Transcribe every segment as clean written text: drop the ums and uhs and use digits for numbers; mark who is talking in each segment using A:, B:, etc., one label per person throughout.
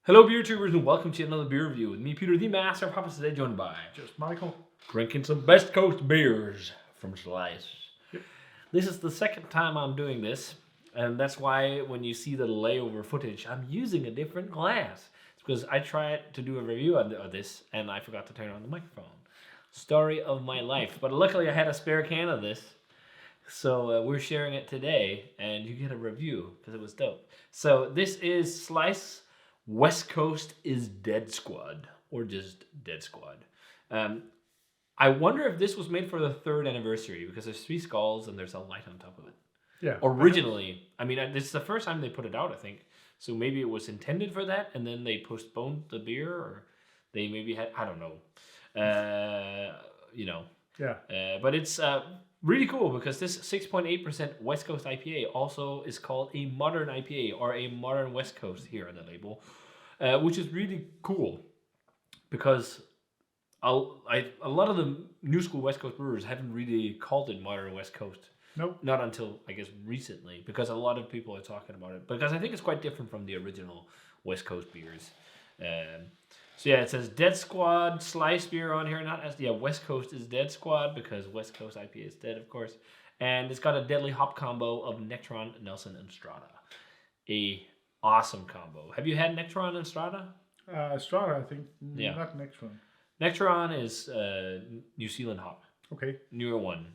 A: Hello, beer tubers, and welcome to another beer review with me, Peter, the Master of Hoppers, today joined by
B: Just Michael.
A: drinking some Best Coast beers from Slice.
B: Yep.
A: This is the second time I'm doing this, and that's why when you see the layover footage, I'm using a different glass. It's because I tried to do a review of this, and I forgot to turn on the microphone. Story of my life. But luckily I had a spare can of this, so we're sharing it today, and you get a review, because it was dope. So this is Slice West Coast is Dead Squad, or just Dead Squad. I wonder if this was made for the 3rd anniversary, because there's 3 skulls and there's a light on top of it.
B: Yeah.
A: Originally, I mean, this is the first time they put it out, I think. So maybe it was intended for that, and then they postponed the beer, or they maybe had, I don't know.
B: Yeah.
A: But it's really cool because this 6.8% West Coast IPA also is called a modern IPA or a modern West Coast here on the label, which is really cool because a lot of the new school West Coast brewers haven't really called it modern West Coast.
B: Nope.
A: Not until, I guess, recently, because a lot of people are talking about it. Because I think it's quite different from the original West Coast beers. So yeah, it says Dead Squad Slice beer on here. Not as West Coast is Dead Squad because West Coast IPA is dead, of course. And it's got a deadly hop combo of Nectaron, Nelson, and Strata. A awesome combo. Have you had Nectaron and Strata?
B: Strata, I think.
A: Yeah.
B: Not next one.
A: Nectaron is New Zealand hop.
B: Okay.
A: Newer one.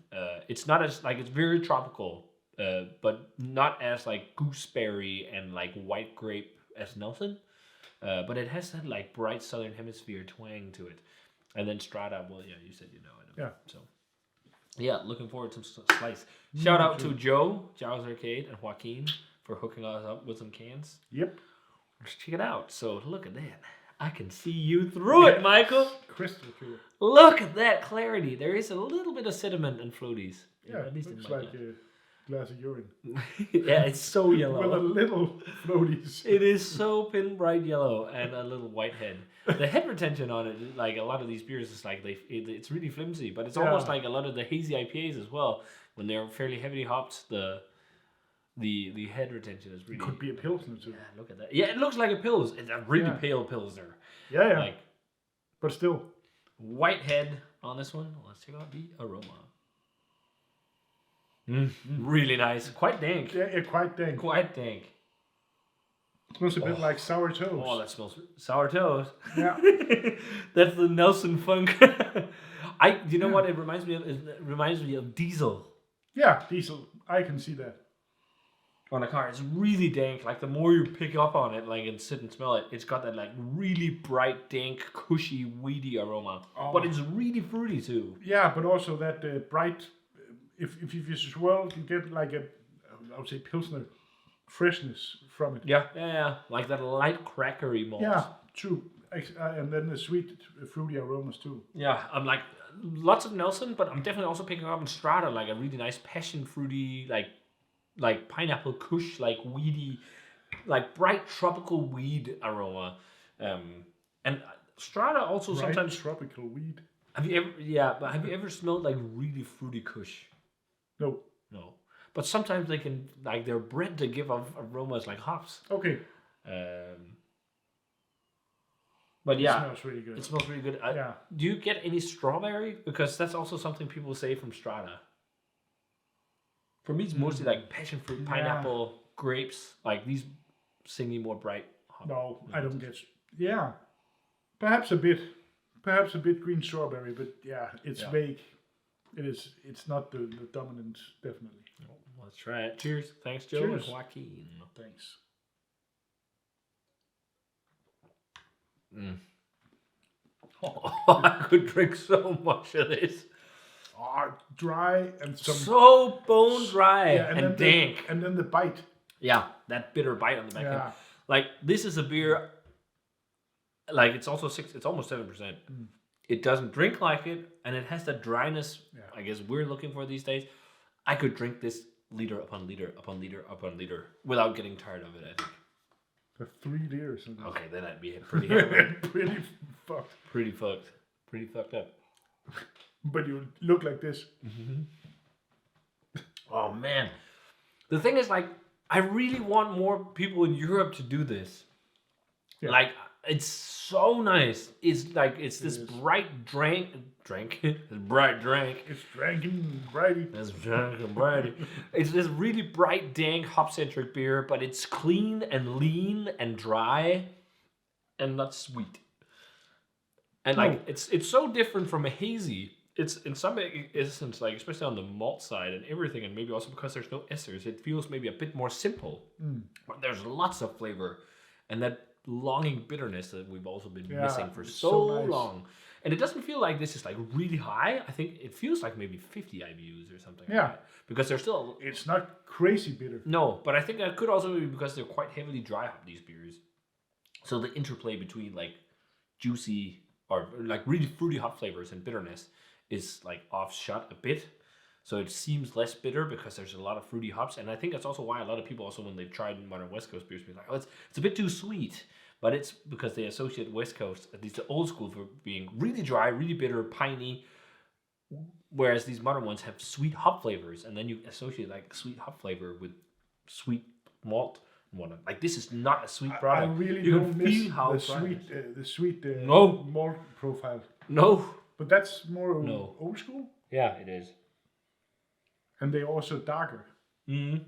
A: It's not as it's very tropical, but not as gooseberry and white grape as Nelson. But it has that bright Southern Hemisphere twang to it. And then Strata, well, yeah, you said you know it.
B: Yeah.
A: So, yeah, looking forward to some Slice. Shout out to Joe's Arcade, and Jaqouin for hooking us up with some cans.
B: Yep.
A: Let's check it out. So, look at that. I can see you through it, Michael.
B: Crystal clear.
A: Look at that clarity. There is a little bit of sediment and floaties.
B: Yeah,
A: at least
B: looks
A: in my
B: like a glass of urine.
A: Yeah, it's so yellow.
B: With a little floaties.
A: It is so pin bright yellow and a little white head. The head retention on it, a lot of these beers, is it's really flimsy, but it's almost like a lot of the hazy IPAs as well. When they're fairly heavily hopped, the head retention is really.
B: It could be a Pilsner too.
A: Yeah, look at that. Yeah, it looks like a Pils. It's a really pale Pilsner.
B: Yeah. But still.
A: White head on this one. Let's check out the aroma. Really nice. Quite dank.
B: Yeah, quite dank.
A: Quite dank.
B: Smells a bit like sour toast.
A: Oh, that smells sour toast.
B: Yeah.
A: That's the Nelson funk. You know what it reminds me of? It reminds me of diesel.
B: Yeah, diesel. I can see that.
A: On a car, it's really dank. The more you pick up on it, and sit and smell it, it's got that really bright, dank, cushy, weedy aroma.
B: Oh.
A: But it's really fruity too.
B: Yeah, but also that bright. If you swirl, you get I would say Pilsner freshness from it.
A: Yeah. Like that light crackery malt.
B: Yeah, true. And then the sweet, fruity aromas too.
A: Yeah, I'm lots of Nelson, but I'm definitely also picking up in Strata a really nice passion fruity, like pineapple kush, weedy, bright tropical weed aroma. And Strata also
B: Bright
A: sometimes.
B: tropical weed.
A: Have you ever smelled really fruity kush?
B: No.
A: No. But sometimes they can they're bred to give off aromas like hops.
B: Okay.
A: But yeah,
B: It smells really good.
A: It smells really good.
B: Yeah.
A: Do you get any strawberry? Because that's also something people say from Strata. For me, it's mostly passion fruit, pineapple, grapes. These singy more bright.
B: No, I don't get. Yeah. Perhaps a bit green strawberry, but yeah, it's vague. It's not the dominant, definitely.
A: Let's try it. Cheers. Thanks, Joe.
B: Cheers.
A: And Jaqouin.
B: Thanks.
A: Oh, I could drink so much of this.
B: Dry and
A: so bone dry and dank.
B: And then the bite.
A: Yeah, that bitter bite on the back end. This is a beer. It's also it's almost 7%. It doesn't drink like it, and it has the dryness. I guess we're looking for these days. I could drink this liter upon liter upon liter upon liter without getting tired of it. I think.
B: The 3 liters.
A: Okay, then I'd be pretty happy.
B: Pretty fucked.
A: Pretty fucked up.
B: But you look like this.
A: Mm-hmm. Oh man, the thing is I really want more people in Europe to do this.
B: Yeah.
A: Like it's so nice. It's like it's this
B: is.
A: bright drink. It's bright drink.
B: It's drinking brighty.
A: It's drinking bright. It's this really bright, dank, hop-centric beer, but it's clean and lean and dry, and not sweet. And like it's so different from a hazy. It's in some instance, like especially on the malt side and everything, and maybe also because there's no esters, it feels maybe a bit more simple. But there's lots of flavor, and that longing bitterness that we've also been missing for so
B: nice.
A: long. And it doesn't feel like this is like really high. I think it feels like maybe 50 IBUs or something.
B: Yeah.
A: Like that. Because they're still...
B: It's not crazy bitter.
A: No, but I think that could also be because they're quite heavily dry hop, these beers. So the interplay between like juicy or like really fruity hop flavors and bitterness is like offshot a bit. So it seems less bitter because there's a lot of fruity hops. And I think that's also why a lot of people also when they've tried modern West Coast beers, be like, oh, it's a bit too sweet. But it's because they associate West Coast, at least the old school, for being really dry, really bitter, piney. Whereas these modern ones have sweet hop flavors, and then you associate like sweet hop flavor with sweet malt and whatnot. Like this is not a sweet product.
B: I really
A: you
B: don't
A: can
B: miss
A: feel how
B: the sweet
A: No.
B: malt profile.
A: No.
B: But that's more old school,
A: Yeah, it is.
B: and they're also darker.
A: Mm-hmm.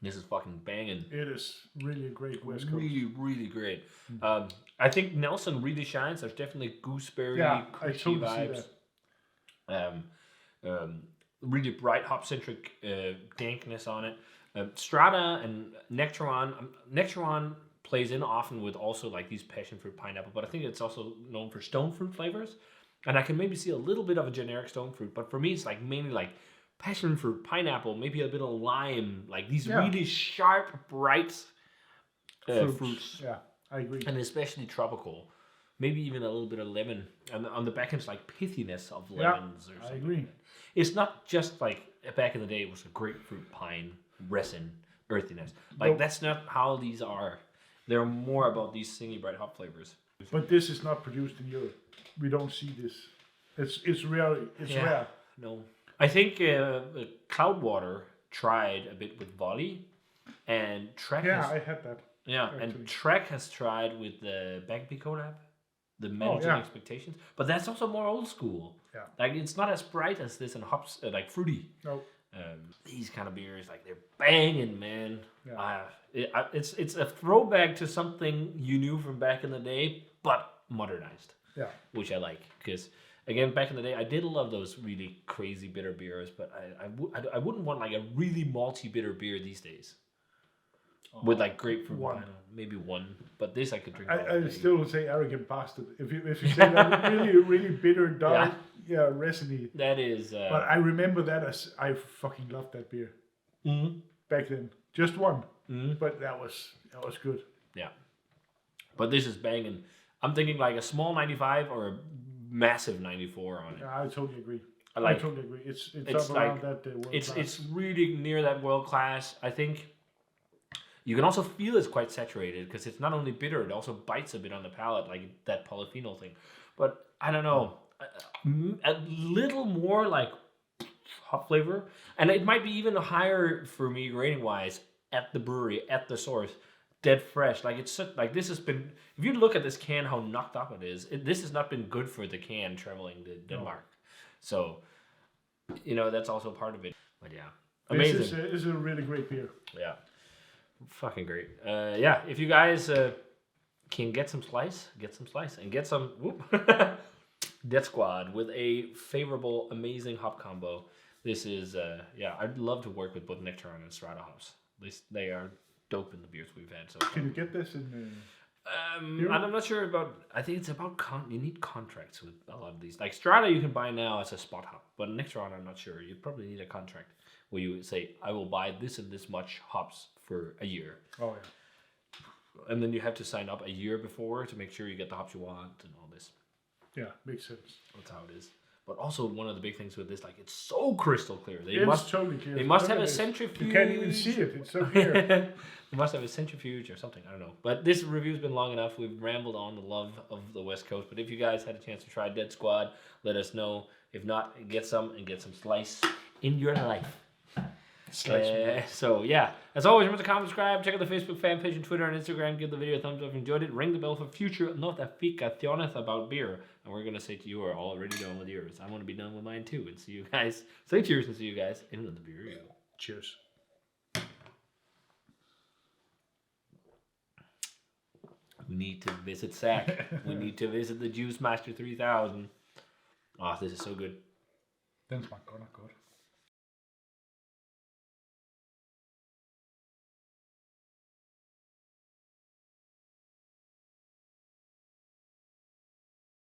A: This is fucking banging.
B: It is really a great West Coast.
A: Really, really great. I think Nelson really shines. There's definitely gooseberry,
B: I
A: crunchy
B: totally
A: vibes.
B: see that.
A: Really bright hop-centric dankness on it. Strata and Nectaron. Nectaron plays in often with also like these passion fruit pineapple, but I think it's also known for stone fruit flavors. And I can maybe see a little bit of a generic stone fruit, but for me it's like mainly like passion fruit, pineapple, maybe a bit of lime, like these really sharp, bright fruits.
B: Yeah, I agree.
A: And especially tropical. Maybe even a little bit of lemon. And on the back end, it's like pithiness of lemons or something.
B: I agree.
A: Like that. It's not just like back in the day, it was a grapefruit, pine, resin, earthiness. Like that's not how these are. They're more about these singy, bright hop flavors.
B: But this is not produced in Europe. We don't see this. It's rare. It's rare.
A: No. I think Cloudwater tried a bit with Volley, and Trek
B: I had that.
A: Yeah,
B: actually.
A: and Trek has tried with the Bagby collab, the Managing Expectations, but that's also more old school.
B: Yeah.
A: Like it's not as bright as this and hops like fruity.
B: No.
A: These kind of beers, like they're banging, man.
B: Yeah.
A: It's a throwback to something you knew from back in the day, but modernized.
B: Yeah.
A: Which I like because. Again, back in the day, I did love those really crazy bitter beers, but I wouldn't want like a really malty bitter beer these days. With like grapefruit wine, maybe one, but this I could drink.
B: I still would say arrogant bastard. If you say that really bitter, dark, resiny.
A: That is.
B: But I remember that as I fucking loved that beer back then. Just one, but that was good.
A: Yeah, but this is banging. I'm thinking like a small 95 or a massive 94 on it.
B: Yeah, I totally agree.
A: I
B: totally agree. It's up
A: like,
B: around that world class.
A: It's really near that world class. I think you can also feel it's quite saturated because it's not only bitter, it also bites a bit on the palate, like that polyphenol thing. But I don't know, a little more like hop flavor, and it might be even higher for me rating wise at the brewery, at the source. Dead fresh, like it's like this has been. If you look at this can, how knocked up it is. This has not been good for the can traveling to Denmark. So, that's also part of it. But yeah, amazing.
B: This is a really great beer.
A: Yeah, fucking great. If you guys can get some slice, and get some Death Squad with a favorable, amazing hop combo. This is I'd love to work with both Nectaron and Strata hops. They are dope in the beers we've had. So
B: can you get this in?
A: I'm not sure about. I think it's about you need contracts with a lot of these. Like Strata, you can buy now as a spot hop, but Nectaron, I'm not sure. You probably need a contract where you say, "I will buy this and this much hops for a year."
B: Oh yeah.
A: And then you have to sign up a year before to make sure you get the hops you want and all this.
B: Yeah, makes sense.
A: That's how it is. But also one of the big things with this, like it's so crystal clear.
B: It's totally clear.
A: They must have a centrifuge.
B: You can't even see it. It's so clear.
A: They must have a centrifuge or something. I don't know. But this review's been long enough. We've rambled on the love of the West Coast. But if you guys had a chance to try Dead Squad, let us know. If not, get some slice in your life. So yeah, as always, remember to comment, subscribe, check out the Facebook fan page and Twitter and Instagram. Give the video a thumbs up if you enjoyed it. Ring the bell for future notificaciones about beer. And we're gonna say to you, are already done with yours. I want to be done with mine too. And see you guys. Say cheers and see you guys in another beer review.
B: Cheers.
A: We need to visit SAC. We need to visit the Juice Master 3000. Oh, this is so good.
B: Den smager godt nok godt.